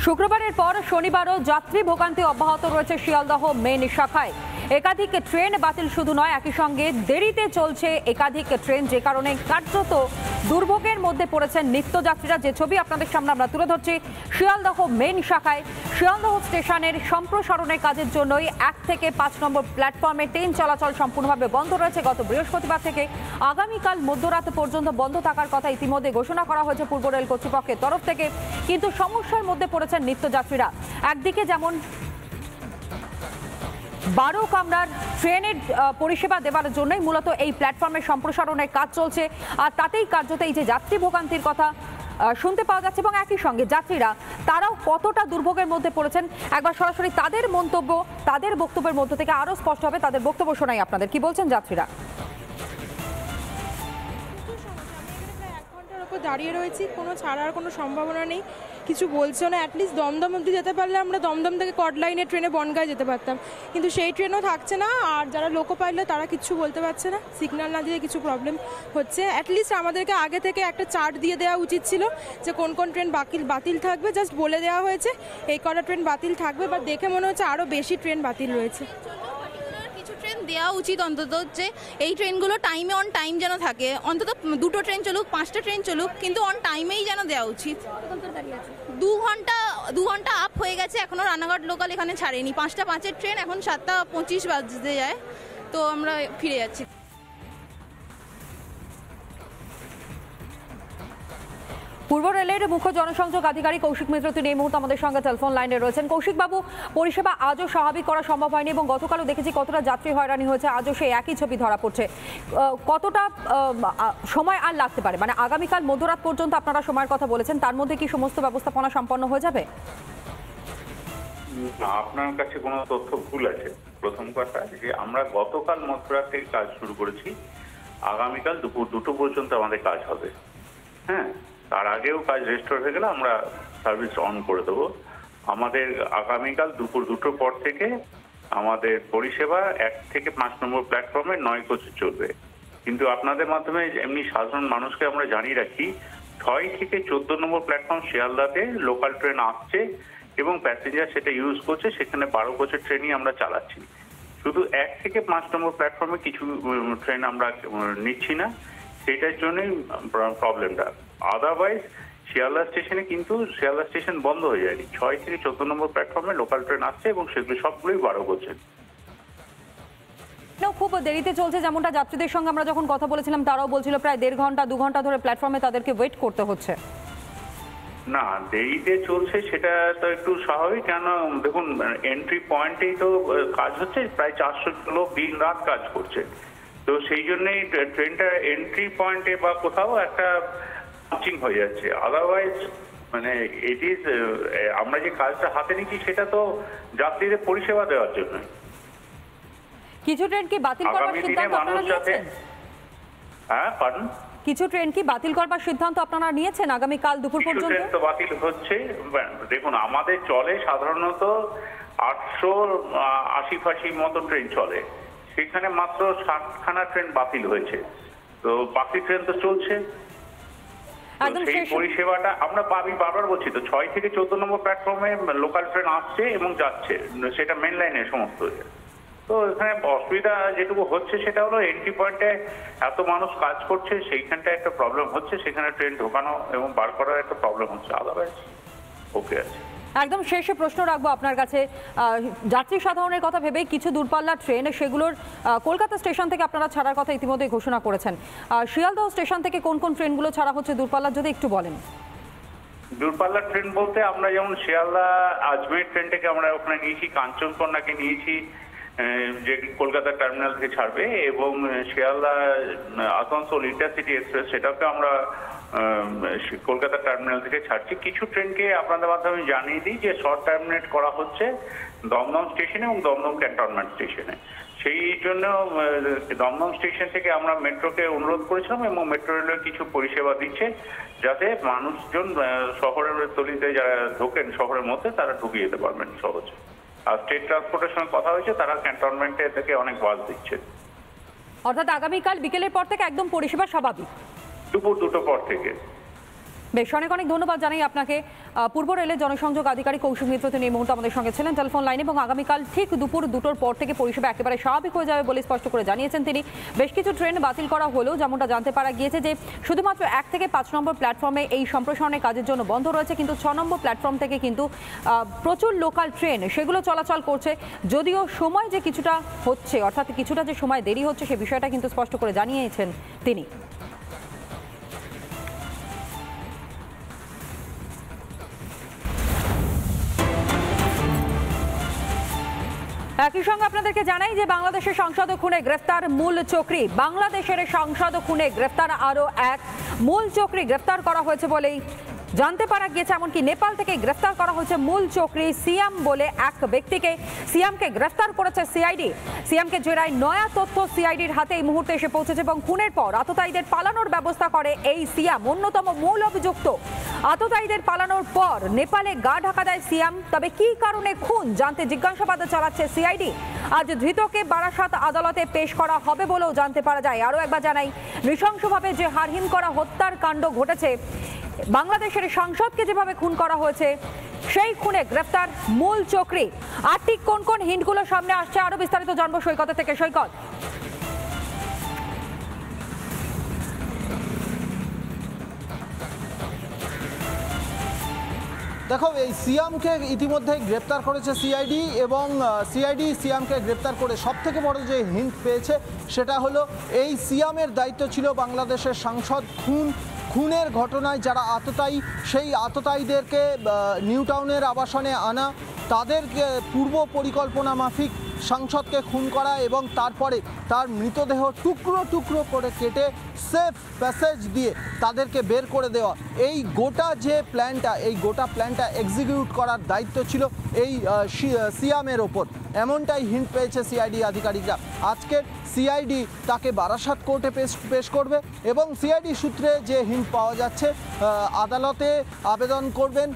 শুক্রবারের পর শনিবারও যাত্রী ভোগান্তি অব্যাহত রয়েছে শিয়ালদহ মেন শাখায়। একাধিক ট্রেন বাতিল শুধু নয়, একই সঙ্গে দেরিতে চলছে একাধিক ট্রেন, যে কারণে কার্যত দুর্ভোগের মধ্যে পড়েছেন নিত্যযাত্রীরা। যে ছবি আপনাদের সামনে আমরা তুলে ধরছি শিয়ালদহ মেন শাখায়। শিয়ালদহ স্টেশনের সম্প্রসারণের কাজের জন্যই 1 থেকে 5 নম্বর প্ল্যাটফর্মে ট্রেন চলাচল সম্পূর্ণভাবে বন্ধ রয়েছে। গত বৃহস্পতিবার থেকে আগামীকাল মধ্যরাত পর্যন্ত বন্ধ থাকার কথা ইতিমধ্যে ঘোষণা করা হয়েছে পূর্ব রেল কর্তৃপক্ষের তরফ থেকে। কিন্তু সমস্যার মধ্যে পড়েছেন নিত্যযাত্রীরা। একদিকে যেমন 12 কামরার ট্রেনের পরিষেবা দেওয়ার জন্যই মূলত এই প্ল্যাটফর্মের সম্প্রসারণের কাজ চলছে, আর তাতেই কার্যত এই যে যাত্রী ভোগান্তির কথা শুনতে পাওয়া যাচ্ছে। এবং একই সঙ্গে যাত্রীরা তারাও কতটা দুর্ভোগের মধ্যে পড়েছেন একবার সরাসরি তাদের মন্তব্য, তাদের বক্তব্যের মধ্য থেকে আরো স্পষ্ট হবে। তাদের বক্তব্য শোনাই আপনাদের। কি বলছেন যাত্রীরা? দাঁড়িয়ে রয়েছি, কোনো ছাড়ার কোনো সম্ভাবনা নেই, কিছু বলছে না। অ্যাটলিস্ট দমদম অবধি যেতে পারলে আমরা দমদম থেকে কট লাইনে ট্রেনে বনগাঁয় যেতে পারতাম, কিন্তু সেই ট্রেনও থাকছে না। আর যারা লোকো পাইলট তারা কিছু বলতে পারছে না, সিগন্যাল না দিয়ে কিছু প্রবলেম হচ্ছে। অ্যাটলিস্ট আমাদেরকে আগে থেকে একটা চার্ট দিয়ে দেওয়া উচিত ছিল যে কোন কোন ট্রেন বাতিল থাকবে। জাস্ট বলে দেওয়া হয়েছে এই কটা ট্রেন বাতিল থাকবে, বাট দেখে মনে হচ্ছে আরও বেশি ট্রেন বাতিল রয়েছে। ট্রেন দেওয়া উচিত অন্তত, যে এই ট্রেনগুলো টাইমে অন টাইম যেন থাকে। অন্তত 2টো ট্রেন চলুক, 5টা ট্রেন চলুক, কিন্তু অন টাইমেই যেন দেওয়া উচিত। 2 ঘন্টা আপ হয়ে গেছে, এখনো রানাঘাট লোকাল এখানে ছাড়েনি। 5টা 5-এর ট্রেন, এখন 7:25 বাজতে যায়, তো আমরা ফিরে যাচ্ছি। পূর্ব রেলের মুখ্য জনসংযোগ আধিকারিক কৌশিক মিত্র তিনি এই মুহূর্তে আমাদের সঙ্গে টেলিফোন লাইনে রয়েছেন। কৌশিক বাবু, পরিষেবা আজও স্বাভাবিক করা সম্ভব হয়নি এবং গতকালও দেখেছি কতটা যাত্রী হয়রানি হয়েছে, আজও সেই একই ছবি ধরা পড়ছে। কতটা সময় আর লাগতে পারে? মানে আগামীকাল মধ্যরাত পর্যন্ত আপনারা সময়ের কথা বলেছেন, তার মধ্যে কি সমস্ত ব্যবস্থাপনা সম্পন্ন হয়ে যাবে? আপনার কাছে কোনো তথ্য ভুল আছে। প্রথম কথা যে আমরা গতকাল মধ্যরাত থেকে কাজ শুরু করেছি, আগামীকাল দুপুর 2টো পর্যন্ত আমাদের কাজ হবে। হ্যাঁ, তার আগেও কাজ রেস্টোর হয়ে গেলে আমরা সার্ভিস অন করে দেবো। আমাদের আগামীকাল দুপুর 2টোর পর থেকে আমাদের পরিষেবা 1 থেকে 5 নম্বর প্ল্যাটফর্মে 9 কোচে চলবে। কিন্তু আপনাদের মাধ্যমে এমনি সাধারণ মানুষকে আমরা জানিয়ে রাখি, 6 থেকে 14 নম্বর প্ল্যাটফর্ম শিয়ালদাতে লোকাল ট্রেন আসছে এবং প্যাসেঞ্জার সেটা ইউজ করছে। সেখানে 12 কোচের ট্রেনই আমরা চালাচ্ছি। শুধু 1 থেকে 5 নম্বর প্ল্যাটফর্মে কিছু ট্রেন আমরা নিচ্ছি না, সেটার জন্যই প্রবলেমটা। আদারওয়াইজ শিয়ালদা স্টেশনে কিন্তু শিয়ালদা স্টেশন বন্ধ হয়ে যায়নি। 6 থেকে 14 নম্বর প্ল্যাটফর্মে লোকাল ট্রেন আসছে এবং সেগুলো সবগুলোই 12 কোচের। খুব দেরিতে চলছে, যেমনটা যাত্রীদের সঙ্গে আমরা যখন কথা বলেছিলাম তারাও বলছিল প্রায় 1.5 ঘন্টা 2 ঘন্টা ধরে প্ল্যাটফর্মে তাদেরকে ওয়েট করতে হচ্ছে। না, দেরিতে চলছে সেটা তো একটু স্বাভাবিক। কেন দেখুন, এন্ট্রি পয়েন্টেই তো কাজ হচ্ছে, প্রায় 400 লোক দিন রাত কাজ করছে। তো সেই জন্যই ট্রেনটা এন্ট্রি পয়েন্টে বা কোথাও একটা পাঞ্চিং হয়ে যাচ্ছে। আদারওয়াইজ মানে ইট ইজ, আমরা যে কাজটা হাতে নিচ্ছি সেটা তো যাত্রীদের পরিষেবা দেওয়ার জন্য। কিছু ট্রেন কি বাতিল করবার সিদ্ধান্ত আপনারা নিয়েছেন? হ্যাঁ, পারেন। কিছু ট্রেন কি বাতিল করবার সিদ্ধান্ত আপনারা নিয়েছেন আগামীকাল দুপুর পর্যন্ত? ট্রেন তো বাতিল হচ্ছে। দেখুন, আমাদের চলে সাধারণত 880 মতো ট্রেন চলে, সেখানে মাত্র 60খানা ট্রেন বাতিল হয়েছে। তো বাকি ট্রেন তো চলছে। সেই পরিষেবাটা আমরা আমি বারবার বলছি তো, 6 থেকে 14 নম্বর প্ল্যাটফর্মে লোকাল ট্রেন আসছে এবং যাচ্ছে, সেটা মেন লাইনে সমস্ত। তো এখানে অসুবিধা যেটুকু হচ্ছে সেটা হলো এন্ট্রি পয়েন্টে এত মানুষ কাজ করছে, সেইখানটা একটা প্রবলেম হচ্ছে, সেখানে ট্রেন ঢোকানো এবং বার করার একটা প্রবলেম হচ্ছে। আদারওয়াইজ ওকে আছে। একদম শেষে প্রশ্ন রাখবো আপনার কাছে, যাত্রী সাধারণের কথা ভেবে কিছু দূরপাল্লার ট্রেন সেগুলোর কলকাতা স্টেশন থেকে আপনারা ছাড়ার কথা ইতিমধ্যে ঘোষণা করেছেন। শিয়ালদহ স্টেশন থেকে কোন কোন ট্রেনগুলো ছাড়া হচ্ছে দূরপাল্লার, যদি একটু বলেন। দূরপাল্লার ট্রেন বলতে আমরা যেমন শিয়ালদা আজমের ট্রেনটাকে আমরা ওখানে নিয়েছি, কাঞ্চনকন্যাকে নিয়েছি যে কলকাতা টার্মিনাল থেকে ছাড়বে, এবং শিয়ালদা আসানসোল ইন্টারসিটি এক্সপ্রেস সেটাকে আমরা কলকাতা টার্মিনাল থেকে ছাড়ছি। কিছু ট্রেনকে আপনাদের মাধ্যমে জানিয়ে দিই যে শর্ট টার্মিনেট করা হচ্ছে দমদম স্টেশনে এবং দমদম ক্যান্টনমেন্ট স্টেশনে। সেই জন্য দমদম স্টেশন থেকে আমরা মেট্রোকে অনুরোধ করেছিলাম এবং মেট্রো রেলওয়ে কিছু পরিষেবা দিচ্ছে, যাতে মানুষজন শহরের তলিতে যারা ঢোকেন শহরের মধ্যে তারা ঢুকে যেতে পারবেন সহজে। আর স্টেট ট্রান্সপোর্টের সঙ্গে কথা হয়েছে, তারা ক্যান্টনমেন্টে থেকে অনেক বাস দিচ্ছে। অর্থাৎ আগামীকাল বিকেলের পর থেকে একদম পরিষেবা স্বাভাবিক, দুপুর 2টোর পর থেকে। বেশ, অনেক অনেক ধন্যবাদ জানাই আপনাকে। পূর্ব রেলের জনসংযোগ আধিকারিক কৌশিক মিত্র তিনি এই মুহূর্তে আমাদের সঙ্গে ছিলেন টেলিফোন লাইনে, এবং আগামীকাল ঠিক দুপুর 2টোর পর থেকে পরিষেবা একেবারে স্বাভাবিক হয়ে যাবে বলে স্পষ্ট করে জানিয়েছেন তিনি। বেশ কিছু ট্রেন বাতিল করা হলেও যেমনটা জানতে পারা গিয়েছে যে শুধুমাত্র 1 থেকে 5 নম্বর প্ল্যাটফর্মে এই সম্প্রসারণের কাজের জন্য বন্ধ রয়েছে, কিন্তু 6 নম্বর প্ল্যাটফর্ম থেকে কিন্তু প্রচুর লোকাল ট্রেন সেগুলো চলাচল করছে। যদিও সময় যে কিছুটা হচ্ছে, অর্থাৎ কিছুটা যে সময় দেরি হচ্ছে, সে বিষয়টা কিন্তু স্পষ্ট করে জানিয়েছেন তিনি। একই সঙ্গে আপনাদেরকে জানাই যে বাংলাদেশের সংসদ খুনে গ্রেফতার মূল চক্রী। বাংলাদেশের সংসদ খুনে গ্রেফতার আরও এক মূল চক্রী গ্রেফতার করা হয়েছে বলেই জানতে পারা গিয়েছে। এমনকি নেপাল থেকে গ্রেফতার করা হয়েছে মূল চক্রী সিয়াম বলে এক ব্যক্তিকে। সিয়ামকে গ্রেফতার করেছে সিআইডি। সিয়ামকে জেরায় নয়া তথ্য সিআইডির হাতে এই মুহূর্তে এসে পৌঁছেছে, এবং খুনের পর আততায়ীদের পালানোর ব্যবস্থা করে এই সিয়াম, অন্যতম মূল অভিযুক্ত। আততায়ীদের পালানোর পর নেপালে গা ঢাকা দেয় সিয়াম। তবে কি কারণে খুন জানতে জিজ্ঞাসাবাদ চালাচ্ছে সিআইডি। আজ ধৃতকে বারাসাত আদালতে পেশ করা হবে বলেও জানতে পারা যায়। আরও একবার জানাই, নৃশংসভাবে যে হারহিম করা হত্যার কাণ্ড ঘটেছে, বাংলাদেশের সাংসদকে যেভাবে খুন করা হয়েছে, সেই খুনে গ্রেফতার মূল চক্রী। আর ঠিক কোন কোন হিন্টগুলো সামনে আসছে আরো বিস্তারিত জানবো সৈকত থেকে। সৈকত, দেখো, এই সিয়ামকে ইতিমধ্যে গ্রেপ্তার করেছে সিআইডি, এবং সিআইডি সিয়ামকে গ্রেপ্তার করে সবথেকে বড় যে হিন্ট পেয়েছে সেটা হলো এই সিয়ামের দায়িত্ব ছিল বাংলাদেশের সাংসদ খুনের ঘটনায় যারা আততায়ী, সেই আততায়ীদেরকে নিউ টাউনের আবাসনে আনা, তাদেরকে পূর্ব পরিকল্পনা মাফিক সাংসদকে খুন করা, এবং তারপরে তার মৃতদেহ টুকরো টুকরো করে কেটে সেফ প্যাসেজ দিয়ে তাদেরকে বের করে দেওয়া। এই গোটা প্ল্যানটা এক্সিকিউট করার দায়িত্ব ছিল এই সিয়ামের ওপর, এমনটাই হিন্ট পেয়েছে সিআইডি আধিকারিকরা। আজকে সিআইডি তাকে বারাসাত কোর্টে পেশ করবে, এবং সিআইডি সূত্রে যে হিন্ট পাওয়া যাচ্ছে, আদালতে আবেদন করবেন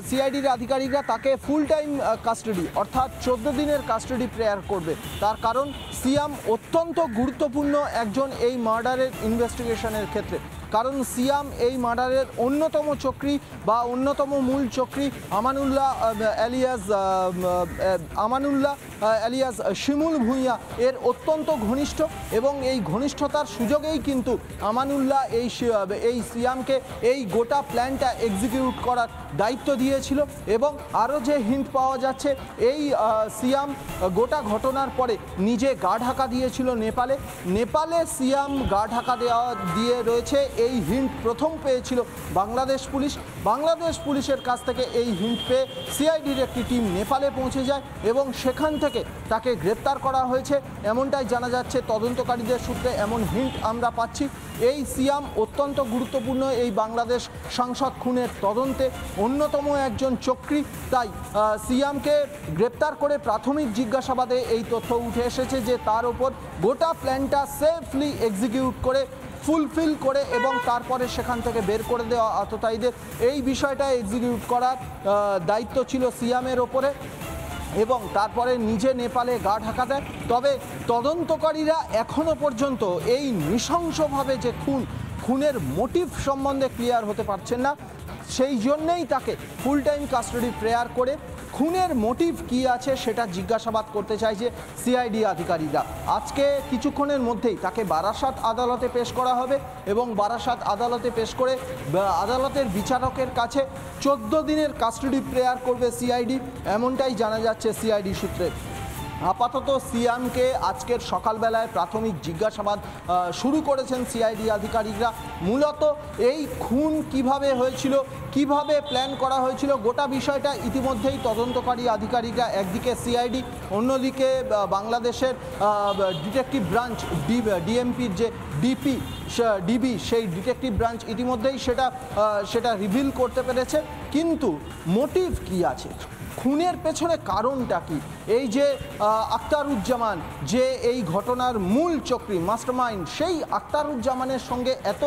সিআইডির আধিকারিকরা, তাকে ফুল টাইম কাস্টাডি অর্থাৎ 14 দিনের কাস্টাডি প্রেয়ার করবে। তার কারণ সিয়াম অত্যন্ত গুরুত্বপূর্ণ একজন এই মার্ডারের ইনভেস্টিগেশনের ক্ষেত্রে। কারণ সিয়াম এই মার্ডারের অন্যতম চক্রী বা অন্যতম মূল চক্রী আমানুল্লাহ আলিয়াস শিমুল ভূঁইয়া এর অত্যন্ত ঘনিষ্ঠ, এবং এই ঘনিষ্ঠতার সুযোগেই কিন্তু আমানুল্লাহ এই সিয়ামকে এই গোটা প্ল্যানটা এক্সিকিউট করার দায়িত্ব দিয়েছিল। এবং আরও যে হিন্ট পাওয়া যাচ্ছে, এই সিয়াম গোটা ঘটনার পরে নিজে গা ঢাকা দিয়েছিল নেপালে সিয়াম গা ঢাকা দিয়ে রয়েছে। এই হিন্ট প্রথম পেয়েছিল বাংলাদেশ পুলিশের কাছ থেকে। এই হিন্ট পেয়ে সিআইডির একটি টিম নেপালে পৌঁছে যায়, এবং সেখান থেকে তাকে গ্রেপ্তার করা হয়েছে এমনটাই জানা যাচ্ছে। তদন্তকারীদের সূত্রে এমন হিন্ট আমরা পাচ্ছি। এই সিয়াম অত্যন্ত গুরুত্বপূর্ণ এই বাংলাদেশ সাংসদ খুনের তদন্তে অন্যতম একজন চক্রী। তাই সিয়ামকে গ্রেপ্তার করে প্রাথমিক জিজ্ঞাসাবাদে এই তথ্য উঠে এসেছে যে তার ওপর গোটা প্ল্যানটা সেফলি এক্সিকিউট করে, ফুলফিল করে, এবং তারপরে সেখান থেকে বের করে দেওয়া আততায়ীদের, এই বিষয়টা এক্সিকিউট করার দায়িত্ব ছিল সিয়ামের ওপরে, এবং তারপরে নিজে নেপালে গা ঢাকা দেয়। তবে তদন্তকারীরা এখনো পর্যন্ত এই নৃশংসভাবে যে খুনের মোটিভ সম্বন্ধে ক্লিয়ার হতে পারছেন না। সেই জন্যেই তাকে ফুল টাইম কাস্টাডি প্রেয়ার করে খুনের মোটিভ কী আছে সেটা জিজ্ঞাসাবাদ করতে চাইছে সিআইডি আধিকারিকরা। আজকে কিছুক্ষণের মধ্যেই তাকে বারাসাত আদালতে পেশ করা হবে, এবং বারাসাত আদালতে পেশ করে আদালতের বিচারকের কাছে 14 দিনের কাস্টাডি প্রেয়ার করবে সিআইডি, এমনটাই জানা যাচ্ছে সিআইডি সূত্রে। আপাতত সিয়ামকে আজকের সকালবেলায় প্রাথমিক জিজ্ঞাসাবাদ শুরু করেছেন সিআইডি আধিকারিকরা। মূলত এই খুন কিভাবে হয়েছিল, কিভাবে প্ল্যান করা হয়েছিল, গোটা বিষয়টা ইতিমধ্যেই তদন্তকারী আধিকারিকরা, একদিকে সিআইডি, অন্যদিকে বাংলাদেশের ডিটেকটিভ ব্রাঞ্চ ডিএমপির যে ডিবি সেই ডিটেকটিভ ব্রাঞ্চ ইতিমধ্যেই সেটা রিভিল করতে পেরেছে। কিন্তু মোটিভ কী আছে, খুনের পেছনে কারণটা কি? এই যে আখতারুজ্জামান যে এই ঘটনার মূল চক্রী মাস্টারমাইন্ড, সেই আখতারুজ্জামানের সঙ্গে এত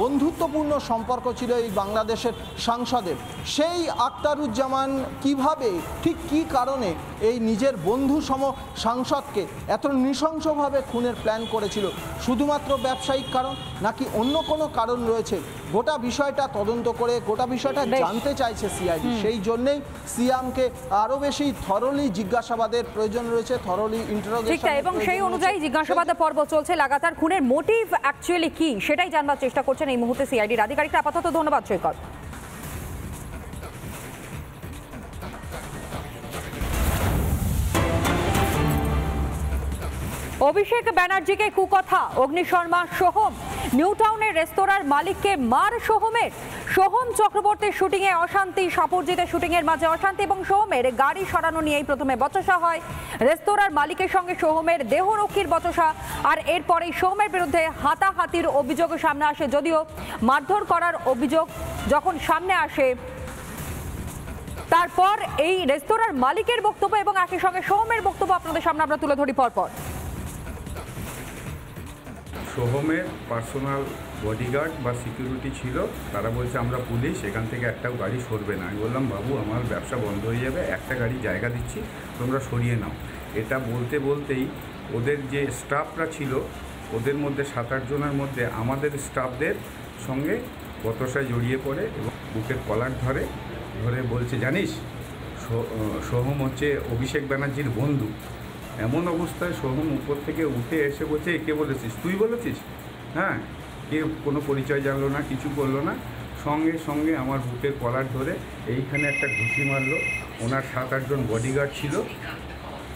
বন্ধুত্বপূর্ণ সম্পর্ক ছিল এই বাংলাদেশের সাংসদের। সেই আখতারুজ্জামান কিভাবে, ঠিক কী কারণে এই নিজের বন্ধুসম সাংসদকে এত নৃশংসভাবে খুনের প্ল্যান করেছিল? শুধুমাত্র ব্যবসায়িক কারণ নাকি অন্য কোনো কারণ রয়েছে? গোটা বিষয়টা তদন্ত করে গোটা বিষয়টা জানতে চাইছে সিআইডি। সেই জন্যেই সিয়ামকে আরও বেশি থরলি জিজ্ঞাসাবাদের প্রয়োজন রয়েছে, থরলি ইন্টারোগেশন। এবং সেই অনুযায়ী জিজ্ঞাসাবাদের পর্ব চলছে লাগাতার। খুনের মোটিভ অ্যাকচুয়ালি কি সেটাই জানবার চেষ্টা করছেন এই মুহূর্তে সিআইডির আধিকারিকরা। আপাতত ধন্যবাদ সৈকত। অভিষেক ব্যানার্জিকে কুকথা, অগ্নিশর্মা সোহম। নিউটাউনের রেস্তোরাঁর মালিককে মার সোহমের। সোহম চক্রবর্তীর শুটিংয়ে অশান্তি, সাপুরজিতের শুটিংয়ের মাঝে অশান্তি এবং সোহমের গাড়ি সরানো নিয়েই প্রথমে বচসা হয়। রেস্তোরাঁর মালিকের সঙ্গে সোহমের দেহরক্ষীর বচসা, আর এরপরেই সোহমের বিরুদ্ধে হাতাহাতির অভিযোগ সামনে আসে। যদিও মারধর করার অভিযোগ যখন সামনে আসে, তারপর এই রেস্তোরাঁর মালিকের বক্তব্য এবং একই সঙ্গে সোহমের বক্তব্য আপনাদের সামনে আমরা তুলে ধরি পরপর। সোহমের পার্সোনাল বডিগার্ড বা সিকিউরিটি ছিল, তারা বলছে আমরা পুলিশ, এখান থেকে একটাও গাড়ি সরবে না। আমি বললাম বাবু আমার ব্যবসা বন্ধ হয়ে যাবে, একটা গাড়ি জায়গা দিচ্ছি, তোমরা সরিয়ে নাও। এটা বলতে বলতেই ওদের যে স্টাফরা ছিল, ওদের মধ্যে 7-8 জনের মধ্যে আমাদের স্টাফদের সঙ্গে বতসায় জড়িয়ে পড়ে এবং বুকের কলার ধরে বলছে জানিস সোহম হচ্ছে অভিষেক ব্যানার্জির বন্ধু। এমন অবস্থায় সোহম উপর থেকে উঠে এসে বলছে কে বলেছিস? তুই বলেছিস? হ্যাঁ, কেউ কোনো পরিচয় জানলো না, কিছু করলো না, সঙ্গে সঙ্গে আমার বুকের কলার ধরে এইখানে একটা ঘুষি মারলো। ওনার 7-8 জন বডিগার্ড ছিল,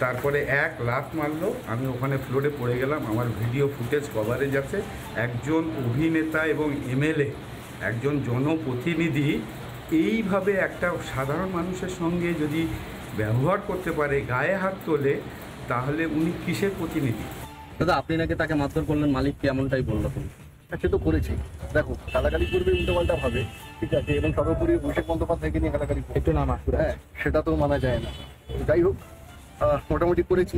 তারপরে এক লাফ মারলো, আমি ওখানে ফ্লোরে পড়ে গেলাম। আমার ভিডিও ফুটেজ কভারেজ আছে। একজন অভিনেতা এবং এমএলএ, একজন জনপ্রতিনিধি এইভাবে একটা সাধারণ মানুষের সঙ্গে যদি ব্যবহার করতে পারে, গায়ে হাত তোলে, তাহলে উনি কিসের প্রতিনিধি? দাদা আপনি নাকি তাকে মারধর করলেন, মালিককে এমনটাই বললো। তুমি সে তো করেছি, দেখো গালাগালি করবে উল্টোপাল্টা ভাবে, ঠিক আছে, এবং সর্বোপরি অভিষেক বন্দ্যোপাধ্যায়কে নিয়ে গালাগালি একটু নাম আসবে, হ্যাঁ সেটা তো মানা যায় না। যাই হোক, মোটামুটি করেছি,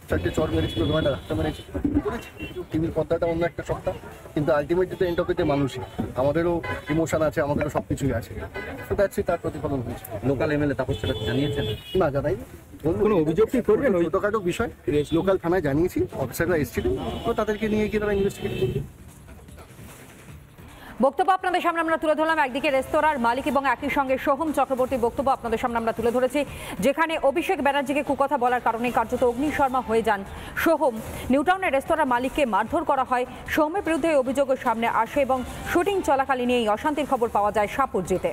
4টে চর মেরেছিল, তোমার রাস্তা মেরেছি, করেছি। টিভির পর্দাটা অন্য একটা সত্তা, কিন্তু আলটিমেটলি তো এন্ড অফ দ্য মানুষই, আমাদেরও ইমোশন আছে, আমাদেরও সব কিছুই আছে। তো দ্যাটস ইট, তার প্রতিফলন হয়েছে। লোকাল এমএলএ তাপস সেটা জানিয়েছেন? না, জানাই কোনো অভিযোগ কি করবেন? ছোটোখাটো বিষয় লোকাল থানায় জানিয়েছি, অফিসাররা এসেছিলেন, তো তাদেরকে নিয়ে গিয়ে তারা ইনভেস্টিগেট করবে। বক্তব্য আপনাদের সামনে আমরা তুলে ধরলাম। একদিকে রেস্তোরাঁর মালিক এবং একই সঙ্গে সোহম চক্রবর্তীর বক্তব্য আপনাদের সামনে আমরা তুলে ধরেছি, যেখানে অভিষেক ব্যানার্জিকে কুকথা বলার কারণে কার্যত অগ্নিশর্মা হয়ে যান সোহম। নিউটাউনের রেস্তোরাঁর মালিককে মারধর করা হয়, সোহমের বিরুদ্ধে অভিযোগ সামনে আসে এবং শুটিং চলাকালীন এই অশান্তির খবর পাওয়া যায় সাপুরজিতে।